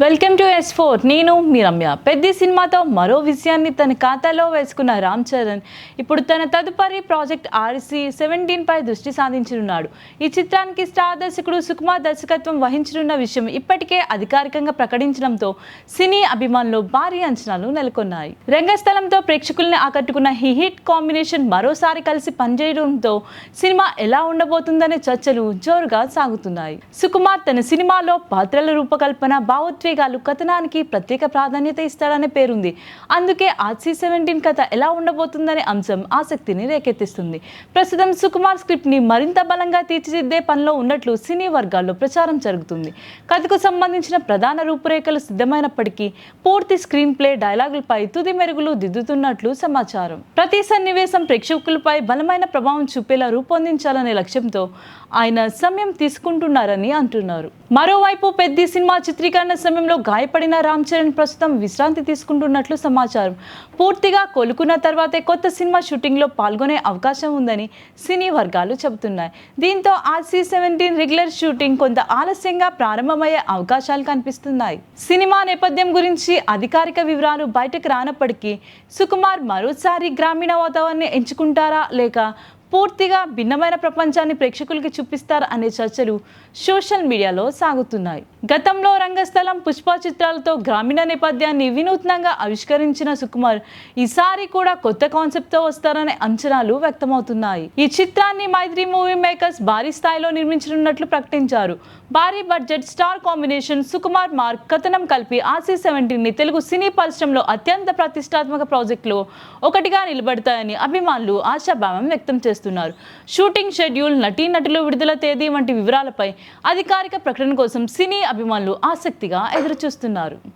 Welcome to S4 నేను మీ రమ్య. పెద్ద సినిమాతో మరో విజయాన్ని తన ఖాతాలో వేసుకున్న రామ్ చరణ్ ఇప్పుడు తన తదుపరి ప్రాజెక్ట్ RC-17 పై దృష్టి సాధించనున్నాడు. ఈ చిత్రానికి స్టార్ దర్శకుడు సుకుమార్ దర్శకత్వం వహించనున్న విషయం ఇప్పటికే అధికారికంగా ప్రకటించడంతో సినీ అభిమానులు భారీ అంచనాలు నెలకొన్నాయి. రంగస్థలంతో ప్రేక్షకుల్ని ఆకట్టుకున్న ఈ హిట్ కాంబినేషన్ మరోసారి కలిసి పనిచేయడంతో సినిమా ఎలా ఉండబోతుందనే చర్చలు జోరుగా సాగుతున్నాయి. సుకుమార్ తన సినిమాలో పాత్రల రూపకల్పన, భావోద్వేగాలు, కథనానికి ప్రత్యేక ప్రాధాన్యత ఇస్తాడనే పేరుంది. అందుకే RC-17 కథ ఎలా ఉండబోతుందనే అంశం ఆసక్తిని రేకెత్తిస్తుంది. ప్రస్తుతం సుకుమార్ స్క్రిప్ట్ ని మరింత బలంగా తీర్చిదిద్దే పనిలో ఉన్నట్లు సినీ వర్గాల్లో ప్రచారం జరుగుతుంది. కథకు సంబంధించిన ప్రధాన రూపురేఖలు సిద్ధమైనప్పటికీ పూర్తి స్క్రీన్ ప్లే, డైలాగులపై తుది మెరుగులు దిద్దుతున్నట్లు సమాచారం. ప్రతి సన్నివేశం ప్రేక్షకులపై బలమైన ప్రభావం చూపేలా రూపొందించాలనే లక్ష్యంతో ఆయన సమయం తీసుకుంటున్నారని అంటున్నారు. మరోవైపు పెద్ద సినిమా చిత్రీకరణ సమయంలో గాయపడిన రామ్ చరణ్ ప్రస్తుతం విశ్రాంతి తీసుకుంటున్నట్లు సమాచారం. పూర్తిగా కోలుకున్న తర్వాతే కొత్త సినిమా షూటింగ్ లో పాల్గొనే అవకాశం ఉందని సినీ వర్గాలు చెబుతున్నాయి. దీంతో RC-17 రెగ్యులర్ షూటింగ్ కొంత ఆలస్యంగా ప్రారంభమయ్యే అవకాశాలు కనిపిస్తున్నాయి. సినిమా నేపథ్యం గురించి అధికారిక వివరాలు బయటకు రానప్పటికీ సుకుమార్ మరోసారి గ్రామీణ వాతావరణాన్ని ఎంచుకుంటారా లేక పూర్తిగా భిన్నమైన ప్రపంచాన్ని ప్రేక్షకులకి చూపిస్తారు అనే చర్చలు సోషల్ మీడియాలో సాగుతున్నాయి. గతంలో రంగస్థలం, పుష్ప చిత్రాలతో గ్రామీణ నేపథ్యాన్ని వినూత్నంగా ఆవిష్కరించిన సుకుమార్ ఈసారి కూడా కొత్త కాన్సెప్ట్ తో వస్తారనే అంచనాలు వ్యక్తమవుతున్నాయి. ఈ చిత్రాన్ని మైత్రి మూవీ మేకర్స్ భారీ స్థాయిలో నిర్మించనున్నట్లు ప్రకటించారు. భారీ budget, star combination, Sukumar mark కథనం కలిపి RC-17 ని తెలుగు సినీ పరిశ్రమలో అత్యంత ప్రతిష్టాత్మక ప్రాజెక్టులో ఒకటిగా నిలబడతాయని అభిమానులు ఆశాభావం వ్యక్తం చేస్తున్నారు. షూటింగ్ షెడ్యూల్, నటీనటులు విడుదల తేదీ వంటి వివరాలపై అధికారిక ప్రకటన కోసం సినీ అభిమానులు ఆసక్తిగా ఎదురుచూస్తున్నారు.